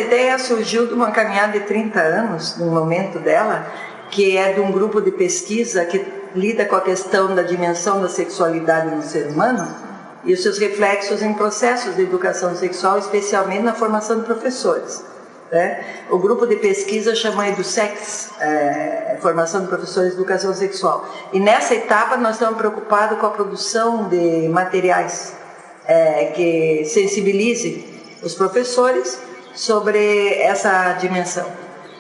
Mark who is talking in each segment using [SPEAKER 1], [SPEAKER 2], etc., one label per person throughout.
[SPEAKER 1] ideia surgiu de uma caminhada de 30 anos, no momento dela, que é de um grupo de pesquisa que lida com a questão da dimensão da sexualidade no ser humano e os seus reflexos em processos de educação sexual, especialmente na formação de professores. Né? O grupo de pesquisa chama EduSex, Formação de Professores de Educação Sexual. E nessa etapa nós estamos preocupados com a produção de materiais que sensibilizem os professores sobre essa dimensão.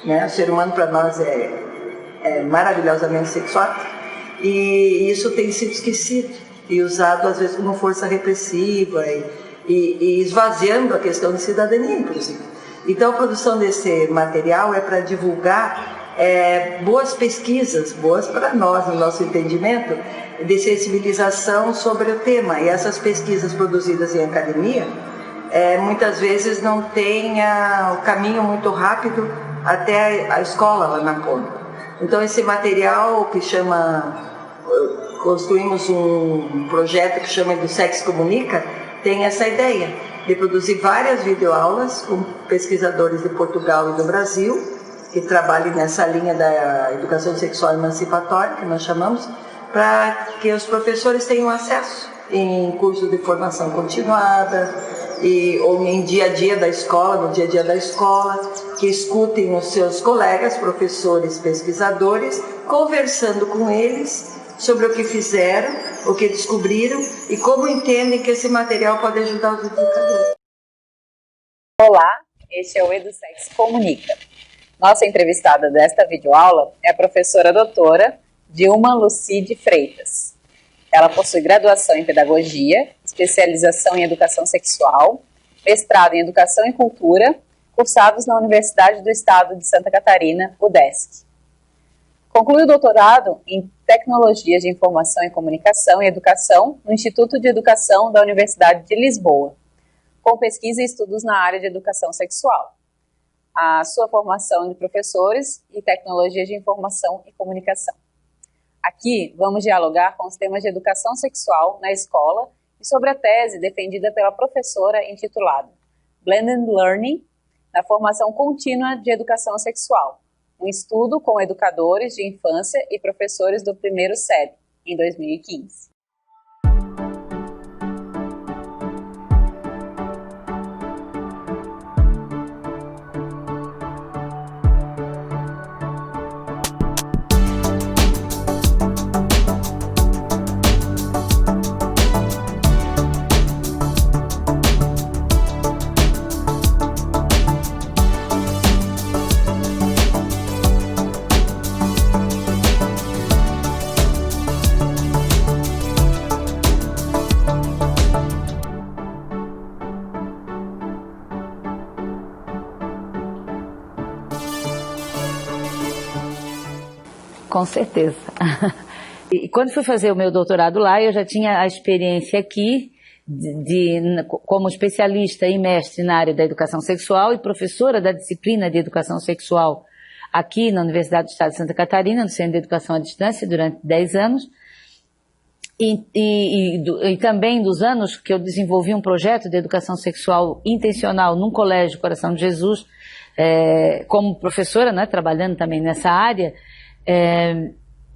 [SPEAKER 1] Né? O ser humano para nós é maravilhosamente sexual e isso tem sido esquecido e usado às vezes como força repressiva e esvaziando a questão de cidadania, inclusive. Então a produção desse material é para divulgar boas pesquisas, boas para nós, no nosso entendimento, de sensibilização sobre o tema. E essas pesquisas produzidas em academia, muitas vezes não têm o caminho muito rápido até a escola lá na ponta. Então esse material que construímos um projeto que chama EduSex Comunica, tem essa ideia de produzir várias videoaulas com pesquisadores de Portugal e do Brasil, que trabalhem nessa linha da educação sexual emancipatória, que nós chamamos, para que os professores tenham acesso em cursos de formação continuada, ou em dia a dia da escola, no dia a dia da escola, que escutem os seus colegas, professores, pesquisadores, conversando com eles sobre o que fizeram, o que descobriram e como entendem que esse material pode ajudar os educadores.
[SPEAKER 2] Olá, este é o EduSex Comunica. Nossa entrevistada desta videoaula é a professora doutora Dilma Lucide Freitas. Ela possui graduação em Pedagogia, especialização em Educação Sexual, mestrado em Educação e Cultura, cursados na Universidade do Estado de Santa Catarina, UDESC. Concluiu o doutorado em Tecnologias de Informação e Comunicação e Educação no Instituto de Educação da Universidade de Lisboa, com pesquisa e estudos na área de Educação Sexual. A sua formação de professores e Tecnologias de Informação e Comunicação. Aqui vamos dialogar com os temas de educação sexual na escola e sobre a tese defendida pela professora intitulada Blended Learning na formação contínua de educação sexual, um estudo com educadores de infância e professores do primeiro SEB, em 2015.
[SPEAKER 3] Com certeza. E quando fui fazer o meu doutorado lá, eu já tinha a experiência aqui como especialista e mestre na área da educação sexual e professora da disciplina de educação sexual aqui na Universidade do Estado de Santa Catarina, no Centro de Educação à Distância, durante 10 anos. E também dos anos que eu desenvolvi um projeto de educação sexual intencional num colégio Coração de Jesus, como professora, né, trabalhando também nessa área.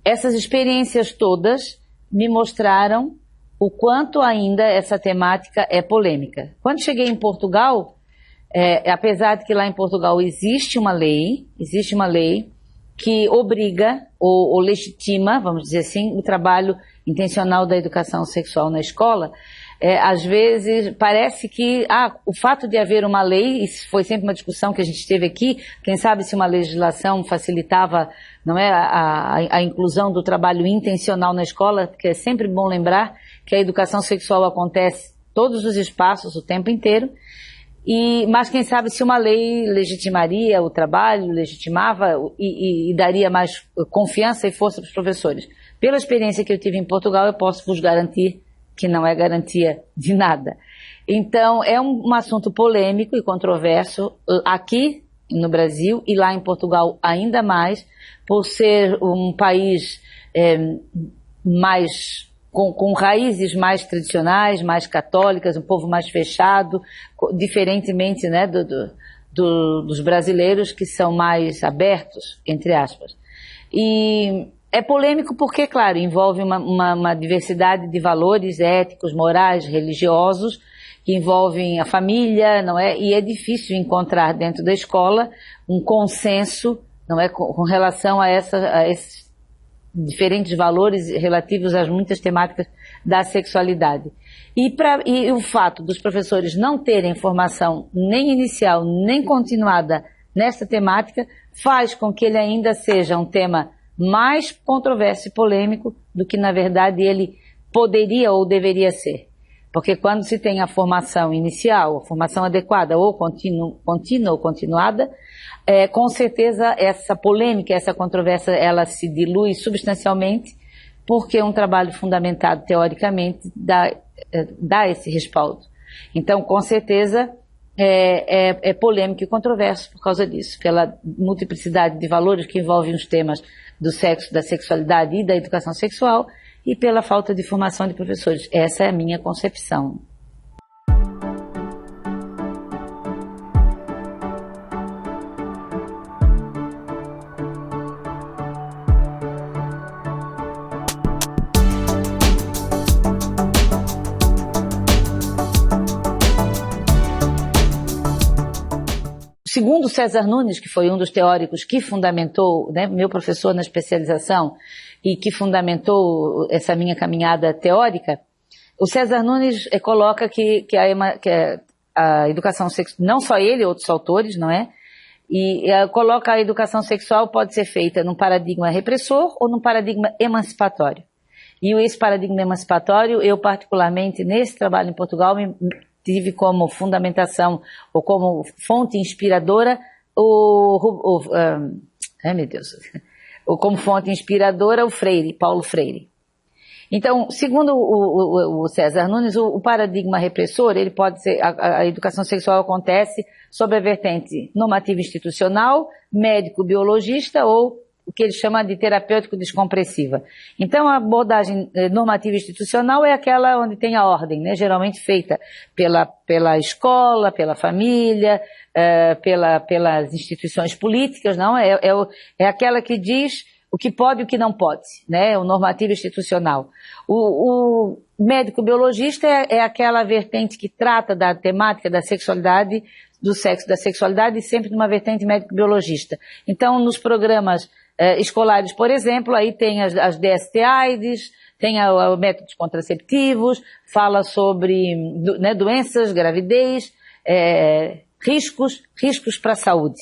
[SPEAKER 3] Essas experiências todas me mostraram o quanto ainda essa temática é polêmica. Quando cheguei em Portugal, apesar de que lá em Portugal existe uma lei que obriga ou legitima, vamos dizer assim, o trabalho intencional da educação sexual na escola, às vezes parece que o fato de haver uma lei, isso foi sempre uma discussão que a gente teve aqui, quem sabe se uma legislação facilitava, não é, a inclusão do trabalho intencional na escola, porque é sempre bom lembrar que a educação sexual acontece em todos os espaços, o tempo inteiro, mas quem sabe se uma lei legitimaria o trabalho, legitimava e daria mais confiança e força para os professores. Pela experiência que eu tive em Portugal, eu posso vos garantir que não é garantia de nada. Então, é um assunto polêmico e controverso aqui no Brasil e lá em Portugal ainda mais, por ser um país com raízes mais tradicionais, mais católicas, um povo mais fechado, diferentemente, né, dos brasileiros que são mais abertos, entre aspas. E é polêmico porque, claro, envolve uma diversidade de valores éticos, morais, religiosos, que envolvem a família, não é? E é difícil encontrar dentro da escola um consenso, não é, com relação a esses diferentes valores relativos às muitas temáticas da sexualidade. E o fato dos professores não terem formação nem inicial, nem continuada nessa temática, faz com que ele ainda seja um tema mais controverso e polêmico do que, na verdade, ele poderia ou deveria ser. Porque quando se tem a formação inicial, a formação adequada ou contínua ou continuada, com certeza essa polêmica, essa controvérsia, ela se dilui substancialmente, porque um trabalho fundamentado teoricamente dá esse respaldo. Então, com certeza, é polêmico e controverso por causa disso, pela multiplicidade de valores que envolvem os temas do sexo, da sexualidade e da educação sexual, e pela falta de formação de professores. Essa é a minha concepção. Segundo César Nunes, que foi um dos teóricos que fundamentou, né, meu professor na especialização, e que fundamentou essa minha caminhada teórica, o César Nunes coloca que a educação sexual, não só ele, outros autores, não é? E coloca a educação sexual pode ser feita num paradigma repressor ou num paradigma emancipatório. E esse paradigma emancipatório, eu particularmente, nesse trabalho em Portugal, tive como fundamentação ou como fonte inspiradora como fonte inspiradora o Freire, Paulo Freire. Então, segundo o César Nunes, o paradigma repressor, ele pode ser, a educação sexual acontece sob a vertente normativa institucional, médico-biologista ou o que ele chama de terapêutico descompressiva. Então, a abordagem normativa institucional é aquela onde tem a ordem, né, geralmente feita pela escola, pela família, pelas instituições políticas, não? É aquela que diz o que pode e o que não pode, né? O normativo institucional. O médico-biologista é aquela vertente que trata da temática da sexualidade, do sexo, da sexualidade, sempre numa vertente médico-biologista. Então, nos programas escolares, por exemplo, aí tem as DST-AIDS, tem métodos contraceptivos, fala sobre doenças, gravidez, riscos para a saúde.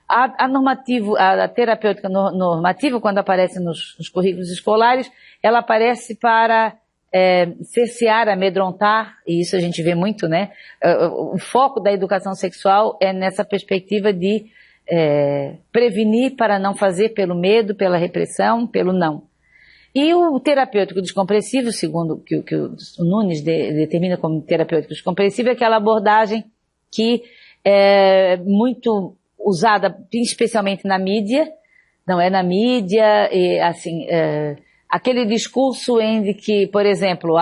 [SPEAKER 3] A terapêutica normativa, quando aparece nos currículos escolares, ela aparece para cercear, amedrontar, e isso a gente vê muito, né? O foco da educação sexual é nessa perspectiva de prevenir para não fazer pelo medo, pela repressão, pelo não. E o terapêutico descompressivo, segundo o que o Nunes determina como terapêutico descompressivo, é aquela abordagem que é muito usada especialmente na mídia, não é na mídia, e assim, aquele discurso em que, por exemplo,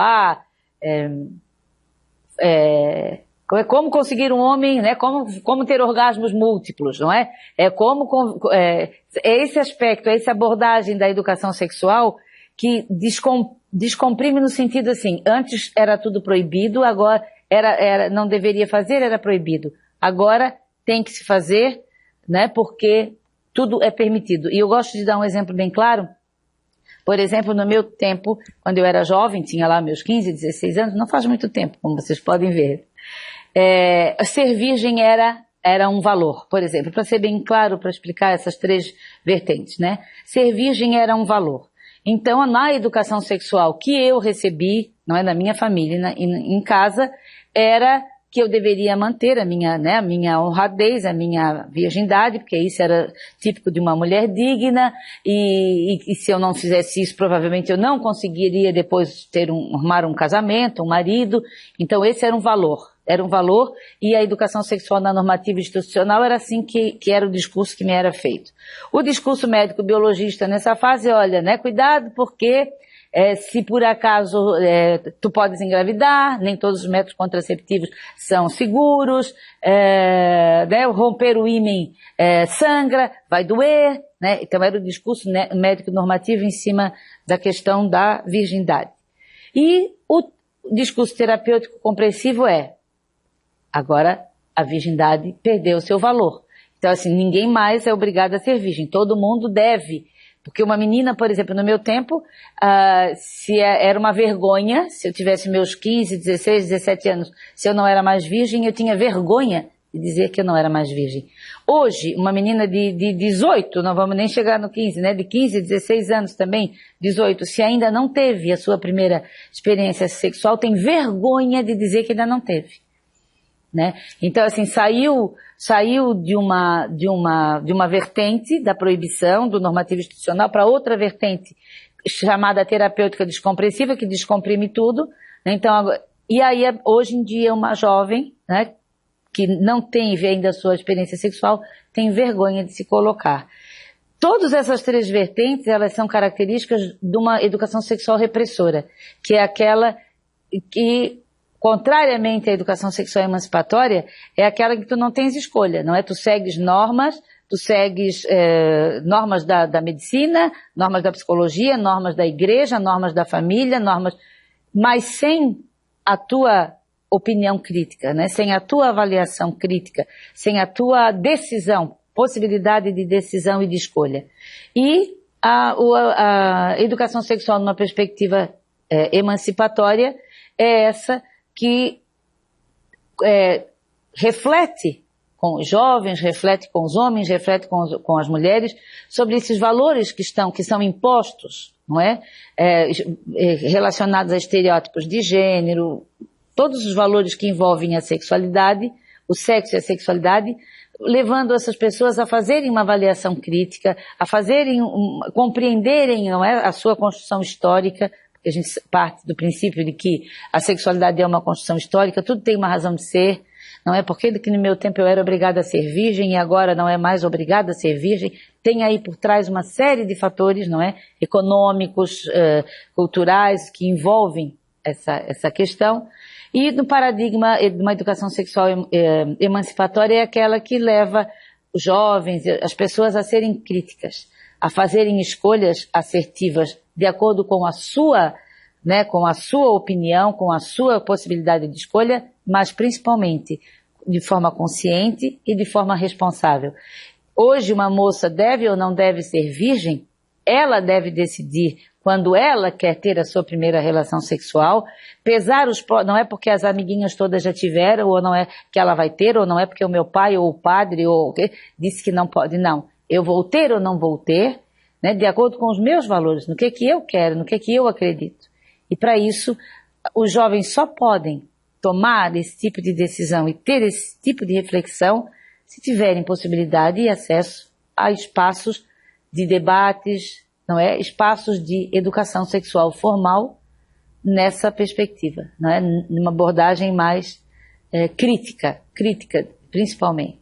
[SPEAKER 3] como conseguir um homem, né? Como ter orgasmos múltiplos, não é? É esse aspecto, é essa abordagem da educação sexual que descomprime no sentido assim, antes era tudo proibido, agora não deveria fazer, era proibido. Agora tem que se fazer, né? Porque tudo é permitido. E eu gosto de dar um exemplo bem claro. Por exemplo, no meu tempo, quando eu era jovem, tinha lá meus 15, 16 anos, não faz muito tempo, como vocês podem ver. Ser virgem era um valor, por exemplo, para ser bem claro, para explicar essas três vertentes, né? Ser virgem era um valor. Então, na educação sexual que eu recebi, não é, na minha família, em casa, era que eu deveria manter a minha honradez, a minha virgindade, porque isso era típico de uma mulher digna, e se eu não fizesse isso, provavelmente eu não conseguiria depois arrumar um casamento, um marido. Então esse era um valor, e a educação sexual na normativa institucional era assim que era o discurso que me era feito. O discurso médico-biologista nessa fase, olha, né, cuidado porque se por acaso tu podes engravidar, nem todos os métodos contraceptivos são seguros, né, romper o ímen sangra, vai doer, né? Então era o discurso, né, médico normativo em cima da questão da virgindade. E o discurso terapêutico compreensivo agora a virgindade perdeu o seu valor. Então, assim, ninguém mais é obrigado a ser virgem. Todo mundo deve. Porque uma menina, por exemplo, no meu tempo, era uma vergonha, se eu tivesse meus 15, 16, 17 anos, se eu não era mais virgem, eu tinha vergonha de dizer que eu não era mais virgem. Hoje, uma menina de 18, não vamos nem chegar no 15, né? De 15, 16 anos também, 18, se ainda não teve a sua primeira experiência sexual, tem vergonha de dizer que ainda não teve. Né? Então, assim, saiu de uma vertente da proibição, do normativo institucional, para outra vertente chamada terapêutica descompressiva, que descomprime tudo. Né? Então, e aí, hoje em dia, uma jovem, né, que não teve ainda a sua experiência sexual, tem vergonha de se colocar. Todas essas três vertentes, elas são características de uma educação sexual repressora, que é aquela que, contrariamente à educação sexual emancipatória, é aquela que tu não tens escolha, não é? Tu segues normas normas da medicina, normas da psicologia, normas da igreja, normas da família, mas sem a tua opinião crítica, né? Sem a tua avaliação crítica, sem a tua decisão, possibilidade de decisão e de escolha. E a educação sexual numa perspectiva emancipatória é essa que reflete com os jovens, reflete com os homens, reflete com as mulheres, sobre esses valores que são impostos, não é? Relacionados a estereótipos de gênero, todos os valores que envolvem a sexualidade, o sexo e a sexualidade, levando essas pessoas a fazerem uma avaliação crítica, a compreenderem, não é, a sua construção histórica. A gente parte do princípio de que a sexualidade é uma construção histórica, tudo tem uma razão de ser, não é porque que no meu tempo eu era obrigada a ser virgem e agora não é mais obrigada a ser virgem. Tem aí por trás uma série de fatores, não é, econômicos, culturais, que envolvem essa questão. E no paradigma de uma educação sexual emancipatória é aquela que leva os jovens, as pessoas a serem críticas, a fazerem escolhas assertivas de acordo com a sua, né, com a sua opinião, com a sua possibilidade de escolha, mas principalmente de forma consciente e de forma responsável. Hoje uma moça deve ou não deve ser virgem, ela deve decidir quando ela quer ter a sua primeira relação sexual, pesar não é porque as amiguinhas todas já tiveram, ou não é que ela vai ter, ou não é porque o meu pai ou o padre disse que não pode, não. Eu vou ter ou não vou ter, né, de acordo com os meus valores, no que eu quero, no que eu acredito. E para isso, os jovens só podem tomar esse tipo de decisão e ter esse tipo de reflexão se tiverem possibilidade e acesso a espaços de debates, não é? Espaços de educação sexual formal nessa perspectiva, não é? Numa abordagem mais crítica principalmente.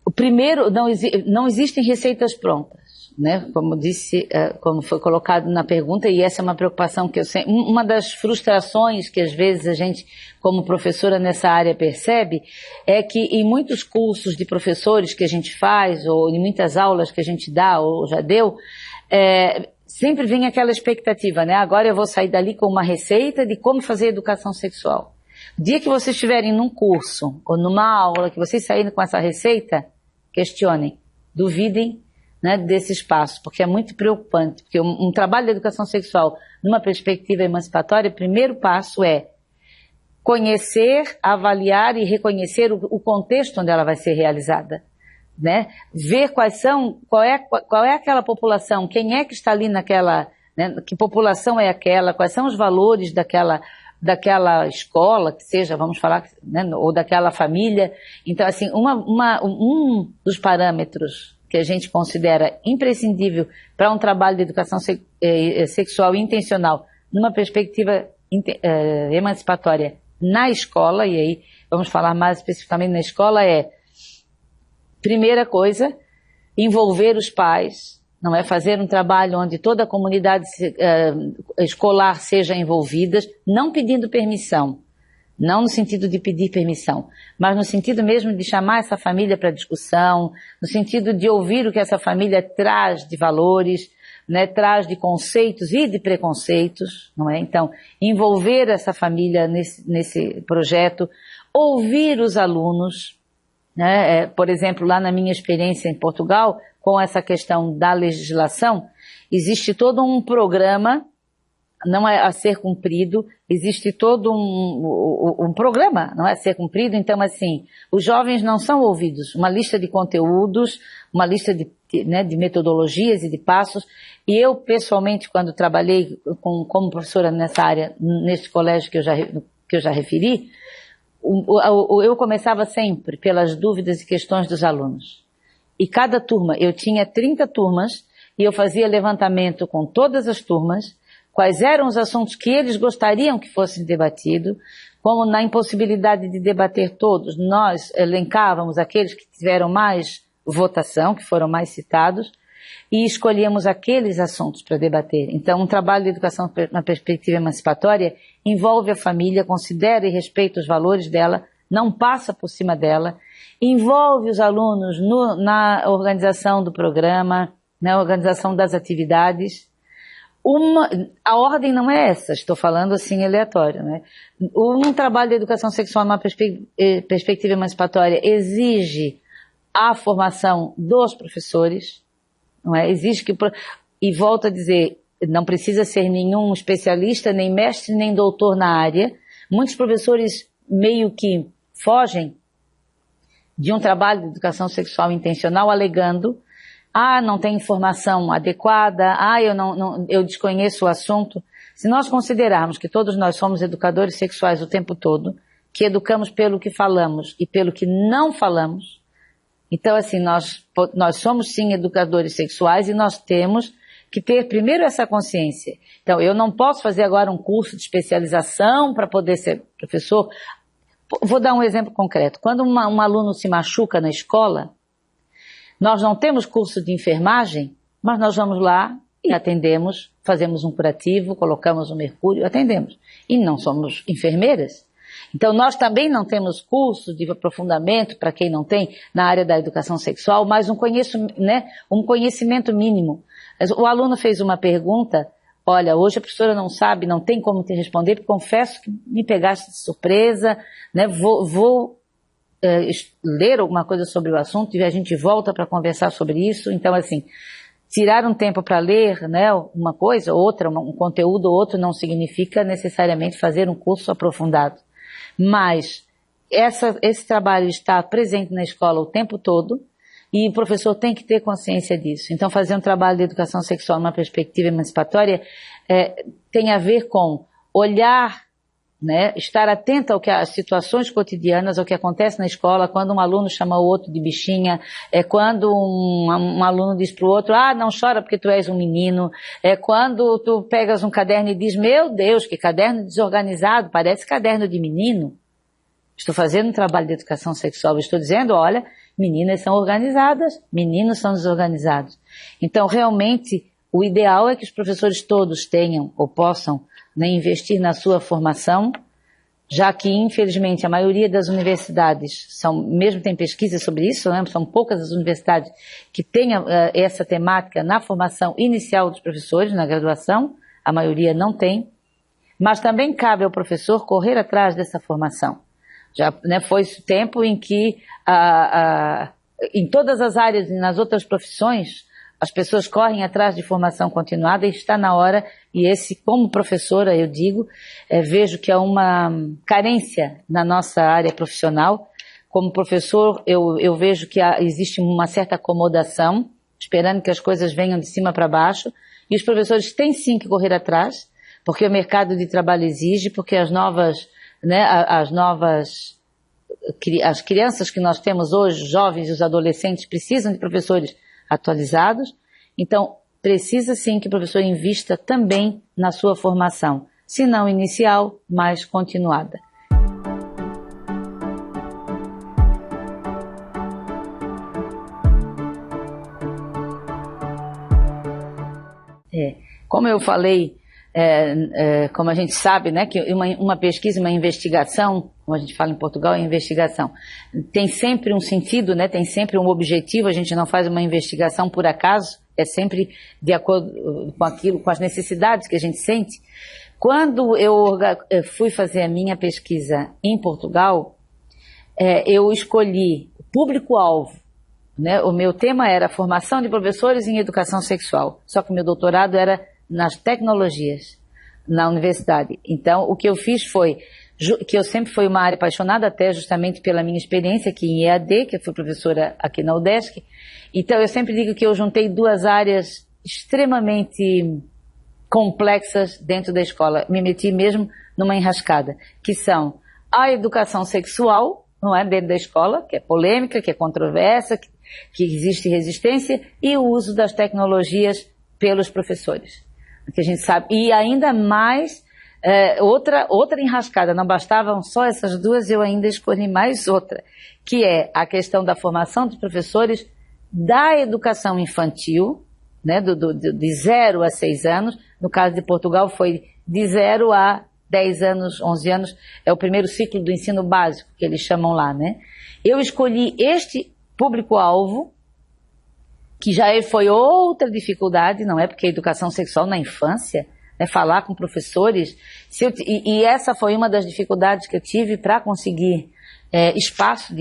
[SPEAKER 3] O primeiro, não existem receitas prontas, né? Como disse, como foi colocado na pergunta, e essa é uma preocupação que uma das frustrações que às vezes a gente, como professora nessa área, percebe, é que em muitos cursos de professores que a gente faz, ou em muitas aulas que a gente dá, ou já deu, sempre vem aquela expectativa, né? Agora eu vou sair dali com uma receita de como fazer educação sexual. O dia que vocês estiverem num curso ou numa aula, que vocês saírem com essa receita, questionem, duvidem, né, desse espaço, porque é muito preocupante, porque um trabalho de educação sexual numa perspectiva emancipatória, o primeiro passo é conhecer, avaliar e reconhecer o contexto onde ela vai ser realizada, né? Ver qual é aquela população, quem é que está ali naquela, né, que população é aquela, quais são os valores daquela escola, que seja, vamos falar, né, ou daquela família. Então, assim, um dos parâmetros que a gente considera imprescindível para um trabalho de educação sexual intencional, numa perspectiva emancipatória, na escola, e aí vamos falar mais especificamente na escola, primeira coisa, envolver os pais, não é? Fazer um trabalho onde toda a comunidade escolar seja envolvida, não pedindo permissão, não no sentido de pedir permissão, mas no sentido mesmo de chamar essa família para discussão, no sentido de ouvir o que essa família traz de valores, né, traz de conceitos e de preconceitos, não é? Então, envolver essa família nesse projeto, ouvir os alunos, né? Por exemplo, lá na minha experiência em Portugal, com essa questão da legislação, existe todo um programa, não é a ser cumprido, existe todo um programa, não é a ser cumprido, então assim, os jovens não são ouvidos, uma lista de conteúdos, uma lista de metodologias e de passos, e eu pessoalmente, quando trabalhei como professora nessa área, neste colégio que eu já referi, eu começava sempre pelas dúvidas e questões dos alunos. E cada turma, eu tinha 30 turmas, e eu fazia levantamento com todas as turmas, quais eram os assuntos que eles gostariam que fossem debatidos, como na impossibilidade de debater todos, nós elencávamos aqueles que tiveram mais votação, que foram mais citados, e escolhíamos aqueles assuntos para debater. Então, um trabalho de educação na perspectiva emancipatória envolve a família, considera e respeita os valores dela, não passa por cima dela, envolve os alunos na organização do programa, na organização das atividades. A ordem não é essa, estou falando assim aleatório, né? Um trabalho de educação sexual numa perspectiva emancipatória exige a formação dos professores, não é? Exige que, e volto a dizer, não precisa ser nenhum especialista, nem mestre, nem doutor na área. Muitos professores meio que fogem de um trabalho de educação sexual intencional alegando: não tem informação adequada, eu desconheço o assunto. Se nós considerarmos que todos nós somos educadores sexuais o tempo todo, que educamos pelo que falamos e pelo que não falamos, então assim, nós somos sim educadores sexuais e nós temos que ter primeiro essa consciência. Então, eu não posso fazer agora um curso de especialização para poder ser professor. Vou dar um exemplo concreto. Quando um aluno se machuca na escola, nós não temos curso de enfermagem, mas nós vamos lá e atendemos, fazemos um curativo, colocamos um mercúrio, atendemos. E não somos enfermeiras. Então, nós também não temos curso de aprofundamento, para quem não tem, na área da educação sexual, mas um conhecimento mínimo. O aluno fez uma pergunta: olha, hoje a professora não sabe, não tem como te responder, porque confesso que me pegaste de surpresa, né? Vou ler alguma coisa sobre o assunto e a gente volta para conversar sobre isso. Então, assim, tirar um tempo para ler, né, uma coisa, outra, um conteúdo ou outro, não significa necessariamente fazer um curso aprofundado. Mas esse trabalho está presente na escola o tempo todo e o professor tem que ter consciência disso. Então, fazer um trabalho de educação sexual numa perspectiva emancipatória tem a ver com olhar, né, estar atento ao que as situações cotidianas, ao que acontece na escola, quando um aluno chama o outro de bichinha, quando um aluno diz para o outro: não chora porque tu és um menino, quando tu pegas um caderno e diz: meu Deus, que caderno desorganizado, parece caderno de menino. Estou fazendo um trabalho de educação sexual, estou dizendo: olha, meninas são organizadas, meninos são desorganizados. Então, realmente, o ideal é que os professores todos tenham ou possam, né, investir na sua formação, já que, infelizmente, a maioria das universidades mesmo tem pesquisa sobre isso, né, são poucas as universidades que têm essa temática na formação inicial dos professores, na graduação, a maioria não tem, mas também cabe ao professor correr atrás dessa formação. Já, né, foi esse tempo em que, em todas as áreas e nas outras profissões, as pessoas correm atrás de formação continuada e está na hora, e como professora eu digo, vejo que há uma carência na nossa área profissional. Como professor eu vejo que existe uma certa acomodação, esperando que as coisas venham de cima para baixo, e os professores têm sim que correr atrás, porque o mercado de trabalho exige, porque as crianças que nós temos hoje, os jovens e os adolescentes, precisam de professores atualizados. Então, precisa sim que o professor invista também na sua formação, se não inicial, mas continuada. Como eu falei, como a gente sabe, né, que uma pesquisa, uma investigação, como a gente fala em Portugal, é investigação, tem sempre um sentido, né, tem sempre um objetivo, a gente não faz uma investigação por acaso, é sempre de acordo com aquilo, com as necessidades que a gente sente. Quando eu fui fazer a minha pesquisa em Portugal, eu escolhi o público-alvo, né? O meu tema era formação de professores em educação sexual, só que o meu doutorado era nas tecnologias, na universidade. Então, o que eu fiz foi, que eu sempre fui uma área apaixonada, até justamente pela minha experiência aqui em EAD, que eu fui professora aqui na UDESC. Então, eu sempre digo que eu juntei duas áreas extremamente complexas dentro da escola. Me meti mesmo numa enrascada, que são a educação sexual, não é, dentro da escola, que é polêmica, que é controversa, que existe resistência, e o uso das tecnologias pelos professores, que a gente sabe. E ainda mais, outra enrascada, não bastavam só essas duas, eu ainda escolhi mais outra, que é a questão da formação dos professores da educação infantil, né, de 0 a 6 anos, no caso de Portugal foi de 0 a 10 anos, 11 anos, é o primeiro ciclo do ensino básico, que eles chamam lá, né? Eu escolhi este público-alvo, que já foi outra dificuldade, não é? Porque a educação sexual na infância, né, falar com professores, e essa foi uma das dificuldades que eu tive para conseguir espaço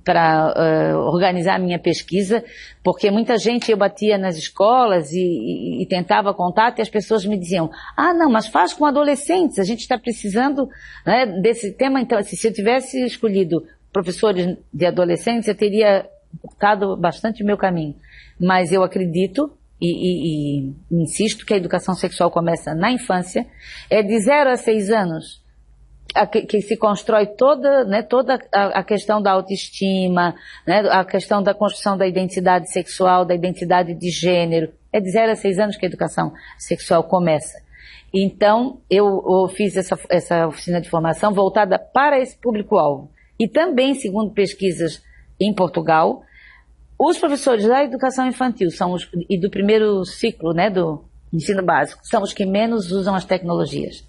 [SPEAKER 3] para organizar a minha pesquisa, porque muita gente, eu batia nas escolas e tentava contato, e as pessoas me diziam, não, mas faz com adolescentes, a gente está precisando, né, desse tema. Então, se eu tivesse escolhido professores de adolescentes, eu teria cortado bastante o meu caminho. Mas eu acredito e insisto que a educação sexual começa na infância, é de 0 a 6 anos, que se constrói toda a questão da autoestima, né, a questão da construção da identidade sexual, da identidade de gênero. É de 0 a 6 anos que a educação sexual começa. Então, eu fiz essa oficina de formação voltada para esse público-alvo. E também, segundo pesquisas em Portugal, os professores da educação infantil e do primeiro ciclo, né, do ensino básico, são os que menos usam as tecnologias.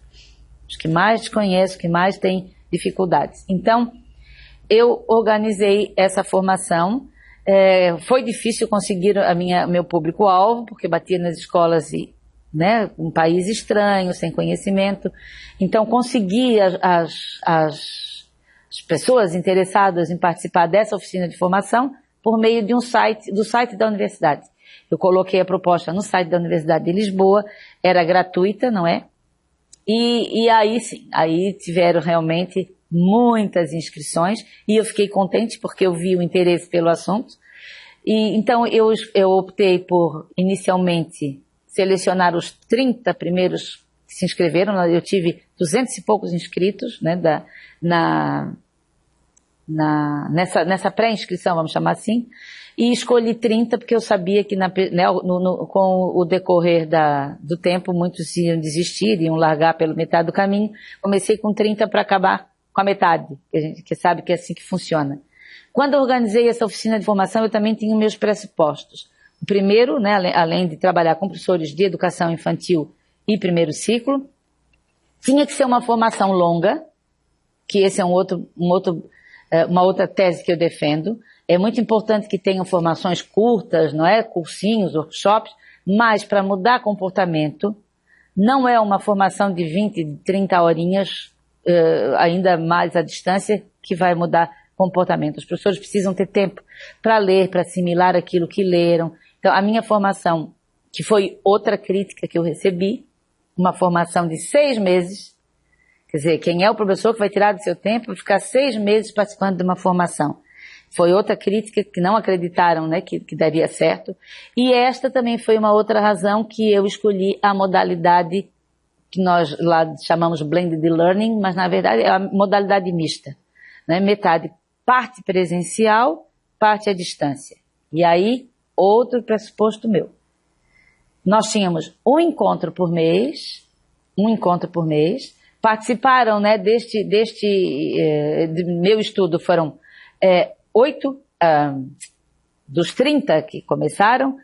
[SPEAKER 3] Os que mais desconhecem, os que mais têm dificuldades. Então, eu organizei essa formação. Foi difícil conseguir meu público-alvo, porque batia nas escolas né, um país estranho, sem conhecimento. Então, consegui as pessoas interessadas em participar dessa oficina de formação por meio de do site da universidade. Eu coloquei a proposta no site da Universidade de Lisboa, era gratuita, não é? E aí sim, aí tiveram realmente muitas inscrições e eu fiquei contente porque eu vi o interesse pelo assunto. E então eu optei por inicialmente selecionar os 30 primeiros que se inscreveram. Eu tive 200 e poucos inscritos, né, nessa pré-inscrição, vamos chamar assim, e escolhi 30 porque eu sabia que com o decorrer do tempo muitos iam desistir, iam largar pela metade do caminho. Comecei com 30 para acabar com a metade, que a gente sabe que é assim que funciona. Quando eu organizei essa oficina de formação, eu também tinha meus pressupostos. O primeiro, né, além de trabalhar com professores de educação infantil e primeiro ciclo, tinha que ser uma formação longa, que esse é uma outra tese que eu defendo. É muito importante que tenham formações curtas, não é? Cursinhos, workshops, mas para mudar comportamento, não é uma formação de 20, 30 horinhas, ainda mais à distância, que vai mudar comportamento. Os professores precisam ter tempo para ler, para assimilar aquilo que leram. Então, a minha formação, que foi outra crítica que eu recebi, uma formação de 6 meses, quer dizer, quem é o professor que vai tirar do seu tempo e ficar 6 meses participando de uma formação? Foi outra crítica que não acreditaram, né, que daria certo. E esta também foi uma outra razão que eu escolhi a modalidade que nós lá chamamos blended learning, mas na verdade é a modalidade mista, né, metade parte presencial, parte à distância. E aí, outro pressuposto meu. Nós tínhamos um encontro por mês, participaram, né, do meu estudo foram 8 dos 30 que começaram,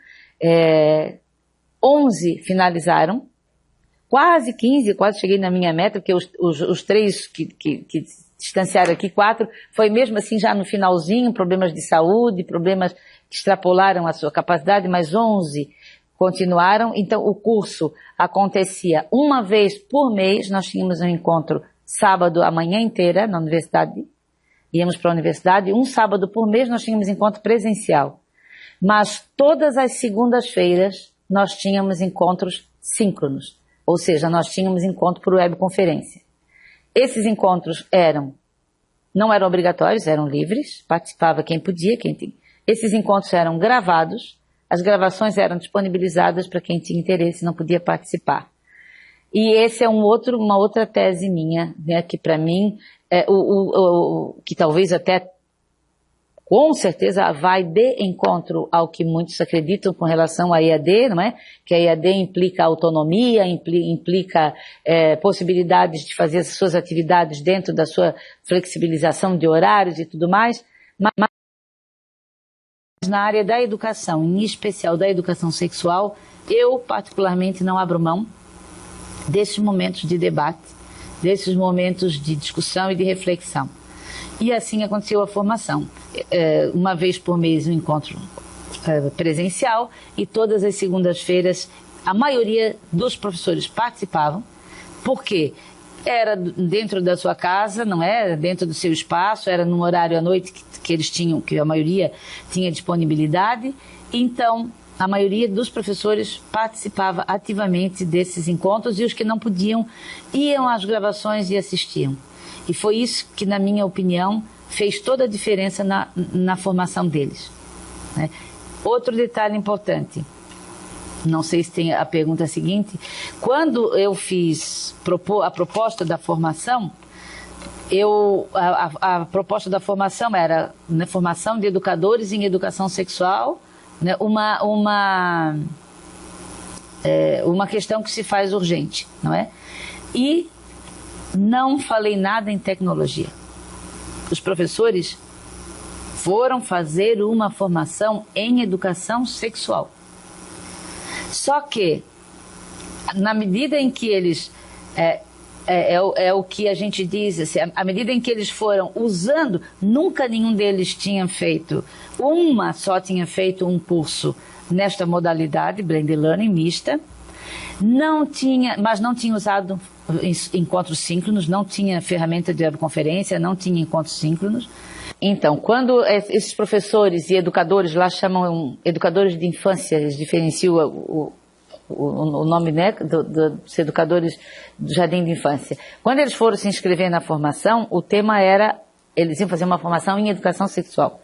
[SPEAKER 3] 11 finalizaram, quase 15, quase cheguei na minha meta, porque os 3 que distanciaram aqui, 4, foi mesmo assim já no finalzinho, problemas de saúde, problemas que extrapolaram a sua capacidade, mas 11 continuaram. Então o curso acontecia uma vez por mês, nós tínhamos um encontro sábado a manhã inteira na universidade, íamos para a universidade, um sábado por mês nós tínhamos encontro presencial. Mas todas as segundas-feiras nós tínhamos encontros síncronos, ou seja, nós tínhamos encontro por webconferência. Esses encontros não eram obrigatórios, eram livres, participava quem podia, quem tinha. Esses encontros eram gravados, as gravações eram disponibilizadas para quem tinha interesse e não podia participar. E esse é uma outra tese minha, né, que para mim, que talvez até com certeza vai de encontro ao que muitos acreditam com relação à EAD, não é? Que a EAD implica autonomia, implica possibilidades de fazer as suas atividades dentro da sua flexibilização de horários e tudo mais, mas na área da educação, em especial da educação sexual, eu particularmente não abro mão desses momentos de debate, desses momentos de discussão e de reflexão. E assim aconteceu a formação. Uma vez por mês um encontro presencial e todas as segundas-feiras a maioria dos professores participavam, porque era dentro da sua casa, não é? Dentro do seu espaço, era num horário à noite que eles tinham, que a maioria tinha disponibilidade. Então, a maioria dos professores participava ativamente desses encontros e os que não podiam iam às gravações e assistiam. E foi isso que, na minha opinião, fez toda a diferença na formação deles, né? Outro detalhe importante, não sei se tem a pergunta seguinte, quando eu fiz a proposta da formação, a proposta da formação era, né, formação de educadores em educação sexual, né, uma questão que se faz urgente, não é? E não falei nada em tecnologia. Os professores foram fazer uma formação em educação sexual. Só que, na medida em que eles, o que a gente diz, assim, à medida em que eles foram usando, nunca nenhum deles tinha feito, só tinha feito um curso nesta modalidade, Blended Learning mista, mas não tinha usado encontros síncronos, não tinha ferramenta de webconferência, não tinha encontros síncronos. Então, quando esses professores e educadores, lá chamam educadores de infância, eles diferenciam o nome, né, dos educadores do jardim de infância. Quando eles foram se inscrever na formação, o tema era, eles iam fazer uma formação em educação sexual.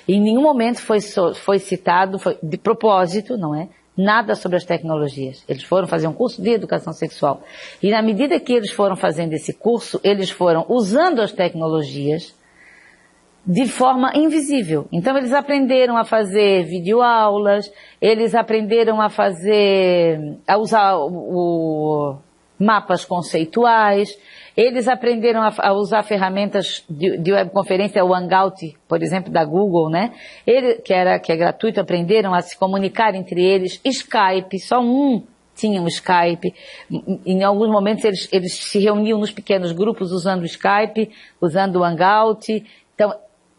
[SPEAKER 3] E em nenhum momento foi citado, de propósito, não é? Nada sobre as tecnologias. Eles foram fazer um curso de educação sexual. E na medida que eles foram fazendo esse curso, eles foram usando as tecnologias de forma invisível. Então eles aprenderam a fazer videoaulas, eles aprenderam a usar mapas conceituais, eles aprenderam a usar ferramentas de webconferência, o Hangout, por exemplo, da Google, né? Que é gratuito, aprenderam a se comunicar entre eles. Skype, só tinha um Skype. Em alguns momentos eles se reuniam nos pequenos grupos usando o Skype, usando o Hangout. Então,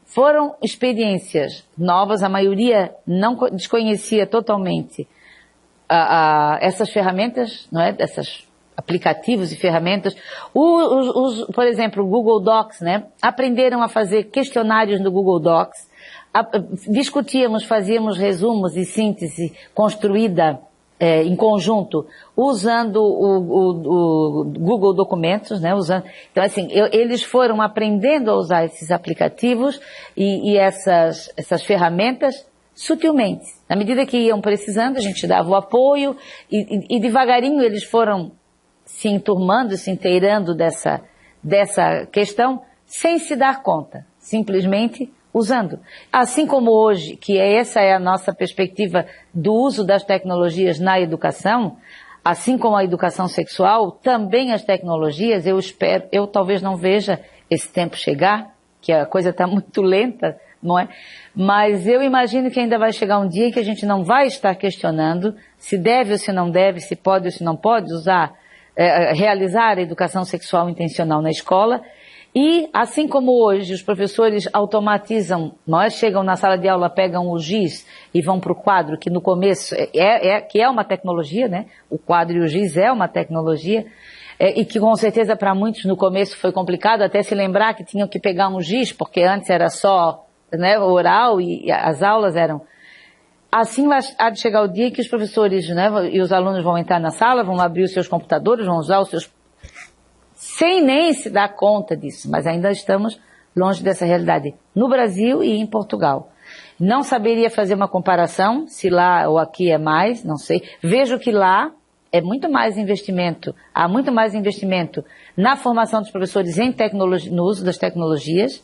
[SPEAKER 3] foram experiências novas, a maioria não desconhecia totalmente essas ferramentas, não é? Essas aplicativos e ferramentas. Por exemplo, o Google Docs, né? Aprenderam a fazer questionários no Google Docs, discutíamos, fazíamos resumos e síntese construída em conjunto, usando o Google Documentos, né? Então, assim, eles foram aprendendo a usar esses aplicativos e essas ferramentas sutilmente. Na medida que iam precisando, a gente dava o apoio e devagarinho eles foram se enturmando, se inteirando dessa questão, sem se dar conta, simplesmente usando. Assim como hoje, que essa é a nossa perspectiva do uso das tecnologias na educação, assim como a educação sexual, também as tecnologias, eu talvez não veja esse tempo chegar, que a coisa está muito lenta, não é? Mas eu imagino que ainda vai chegar um dia em que a gente não vai estar questionando se deve ou se não deve, se pode ou se não pode realizar a educação sexual intencional na escola. E, assim como hoje os professores automatizam, nós chegam na sala de aula, pegam o giz e vão para o quadro, que no começo que é uma tecnologia, né? O quadro e o giz é uma tecnologia, e que com certeza para muitos no começo foi complicado até se lembrar que tinham que pegar um giz, porque antes era só, né, oral e as aulas eram... Assim há de chegar o dia que os professores, né, e os alunos vão entrar na sala, vão abrir os seus computadores, vão usar os seus... sem nem se dar conta disso, mas ainda estamos longe dessa realidade no Brasil e em Portugal. Não saberia fazer uma comparação, se lá ou aqui é mais, não sei. Vejo que lá é muito mais investimento, há muito mais investimento na formação dos professores em tecnologia, no uso das tecnologias.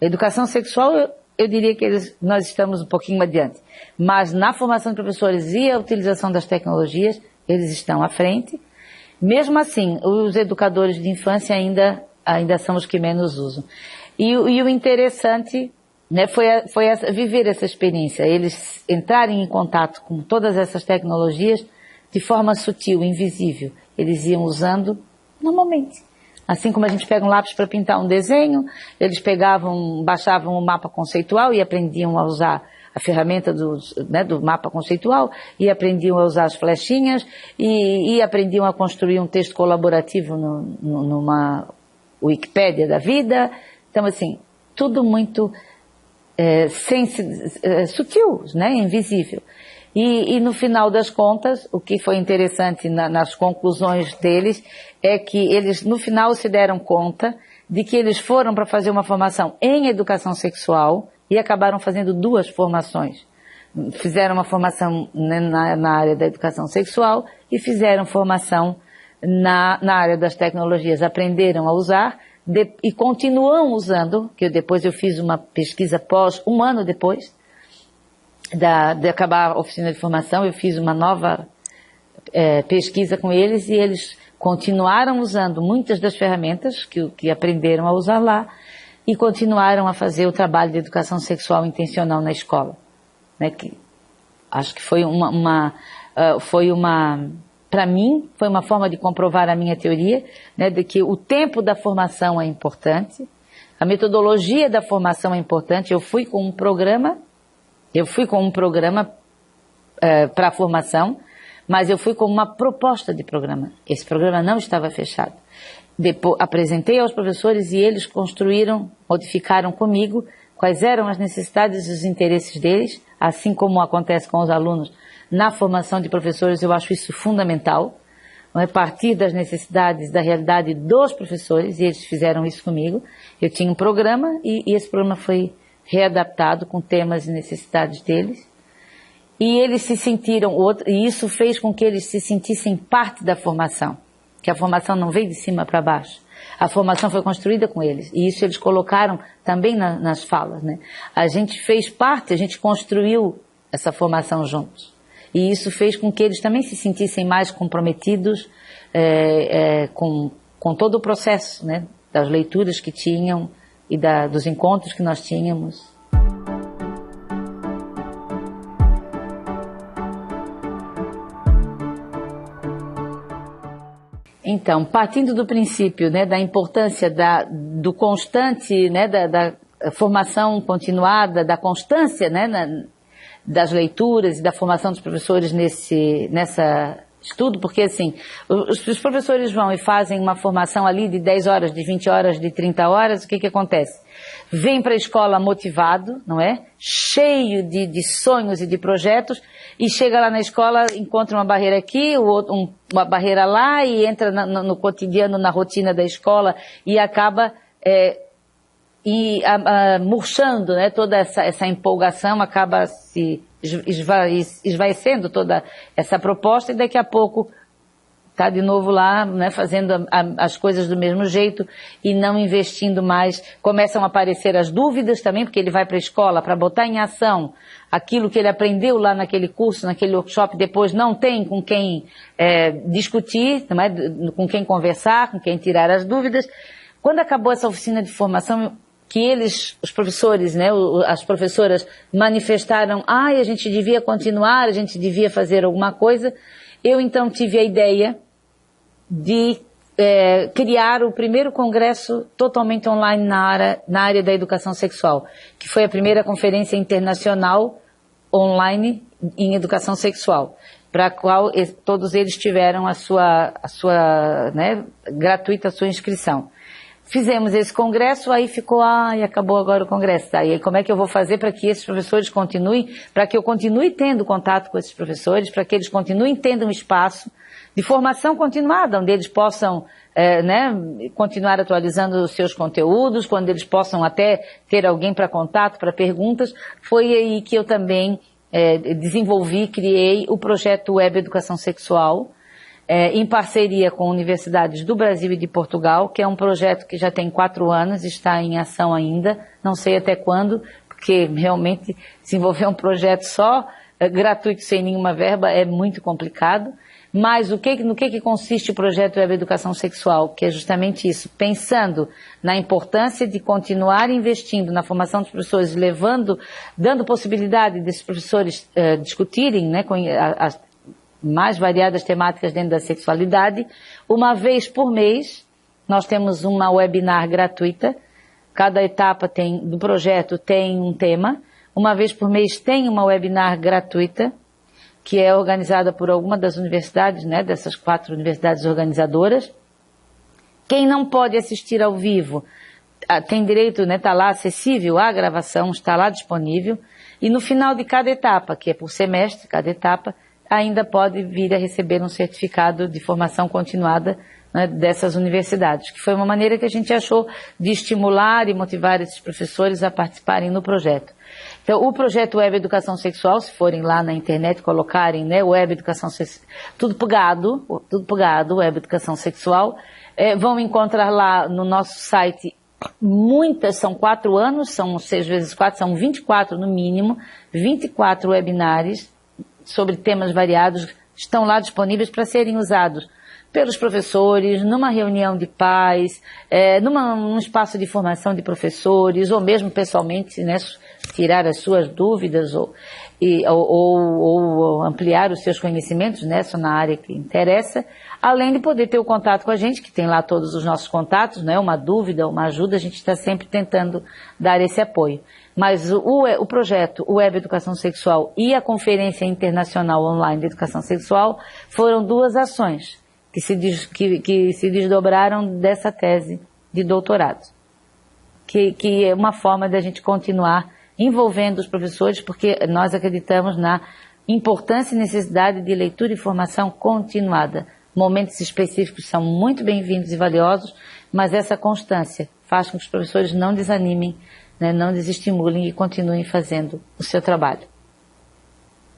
[SPEAKER 3] A educação sexual, eu diria que nós estamos um pouquinho adiante. Mas na formação de professores e a utilização das tecnologias, eles estão à frente. Mesmo assim, os educadores de infância ainda são os que menos usam. E o interessante, né, foi viver essa experiência, eles entrarem em contato com todas essas tecnologias de forma sutil, invisível. Eles iam usando normalmente. Assim como a gente pega um lápis para pintar um desenho, eles baixavam um mapa conceitual e aprendiam a usar a ferramenta do mapa conceitual, e aprendiam a usar as flechinhas, e aprendiam a construir um texto colaborativo numa Wikipédia da vida. Então, assim, tudo muito sutil, né, invisível. E no final das contas, o que foi interessante nas conclusões deles é que eles no final se deram conta de que eles foram para fazer uma formação em educação sexual e acabaram fazendo 2 formações. Fizeram uma formação na área da educação sexual e fizeram formação na área das tecnologias. Aprenderam a usar e continuam usando, que depois eu fiz uma pesquisa um ano depois de acabar a oficina de formação, eu fiz uma nova pesquisa com eles, e eles continuaram usando muitas das ferramentas que aprenderam a usar lá, e continuaram a fazer o trabalho de educação sexual intencional na escola, né, que acho que foi para mim, foi uma forma de comprovar a minha teoria, né, de que o tempo da formação é importante, a metodologia da formação é importante. Eu fui com um programa para a formação, mas eu fui com uma proposta de programa. Esse programa não estava fechado. Depois, apresentei aos professores e eles modificaram comigo quais eram as necessidades e os interesses deles, assim como acontece com os alunos na formação de professores. Eu acho isso fundamental, não é? Partir das necessidades, da realidade dos professores, e eles fizeram isso comigo. Eu tinha um programa e esse programa foi readaptado com temas e necessidades deles, e eles se sentiram, e isso fez com que eles se sentissem parte da formação, que a formação não veio de cima para baixo, a formação foi construída com eles, e isso eles colocaram também nas falas, né? A gente fez parte, a gente construiu essa formação juntos, e isso fez com que eles também se sentissem mais comprometidos com todo o processo, né, das leituras que tinham e dos encontros que nós tínhamos. Então, partindo do princípio, né, da importância do constante, né, da formação continuada, da constância, né, das leituras e da formação dos professores nessa estudo, porque assim, os professores vão e fazem uma formação ali de 10 horas, de 20 horas, de 30 horas, o que acontece? Vem para a escola motivado, não é? Cheio de sonhos e de projetos, e chega lá na escola, encontra uma barreira aqui, uma barreira lá, e entra no cotidiano, na rotina da escola, e acaba murchando, né? Toda essa empolgação acaba se esvaecendo toda essa proposta, e daqui a pouco está de novo lá, né, fazendo as coisas do mesmo jeito e não investindo mais. Começam a aparecer as dúvidas também, porque ele vai para a escola para botar em ação aquilo que ele aprendeu lá naquele curso, naquele workshop, depois não tem com quem discutir, não é? Com quem conversar, com quem tirar as dúvidas. Quando acabou essa oficina de formação, que eles, os professores, né, as professoras manifestaram, a gente devia continuar, a gente devia fazer alguma coisa, eu então tive a ideia de criar o primeiro congresso totalmente online na área da educação sexual, que foi a primeira conferência internacional online em educação sexual, para a qual todos eles tiveram a sua né, gratuita a sua inscrição. Fizemos esse congresso, aí ficou, acabou agora o congresso, tá? E aí como é que eu vou fazer para que esses professores continuem, para que eu continue tendo contato com esses professores, para que eles continuem tendo um espaço de formação continuada, onde eles possam né, continuar atualizando os seus conteúdos, quando eles possam até ter alguém para contato, para perguntas. Foi aí que eu também desenvolvi, criei o projeto Web Educação Sexual, em parceria com universidades do Brasil e de Portugal, que é um projeto que já tem 4 anos, está em ação ainda, não sei até quando, porque realmente desenvolver um projeto só gratuito, sem nenhuma verba, é muito complicado. Mas no que consiste o projeto Web Educação Sexual? Que é justamente isso, pensando na importância de continuar investindo na formação dos professores, dando possibilidade desses professores discutirem, né, com as mais variadas temáticas dentro da sexualidade. Uma vez por mês, nós temos uma webinar gratuita. Cada etapa do projeto tem um tema. Uma vez por mês tem uma webinar gratuita, que é organizada por alguma das universidades, né, dessas 4 universidades organizadoras. Quem não pode assistir ao vivo tem direito, né, está lá acessível, a gravação está lá disponível. E no final de cada etapa, que é por semestre, cada etapa, ainda pode vir a receber um certificado de formação continuada, né, dessas universidades, que foi uma maneira que a gente achou de estimular e motivar esses professores a participarem no projeto. Então, o projeto Web Educação Sexual, se forem lá na internet, colocarem, né, Web Educação Sexual, tudo pegado, Web Educação Sexual, vão encontrar lá no nosso site são 4 anos, são 6 vezes 4, são 24 no mínimo, 24 webinários sobre temas variados, estão lá disponíveis para serem usados pelos professores, numa reunião de pais, num espaço de formação de professores, ou mesmo pessoalmente, né, tirar as suas dúvidas ou ampliar os seus conhecimentos, né, na área que interessa, além de poder ter o contato com a gente, que tem lá todos os nossos contatos, né, uma dúvida, uma ajuda, a gente está sempre tentando dar esse apoio. Mas o projeto Web Educação Sexual e a Conferência Internacional Online de Educação Sexual foram 2 ações que se desdobraram dessa tese de doutorado, que é uma forma da gente continuar envolvendo os professores, porque nós acreditamos na importância e necessidade de leitura e formação continuada. Momentos específicos são muito bem-vindos e valiosos, mas essa constância faz com que os professores não desanimem, né, não desestimulem e continuem fazendo o seu trabalho.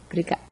[SPEAKER 3] Obrigada.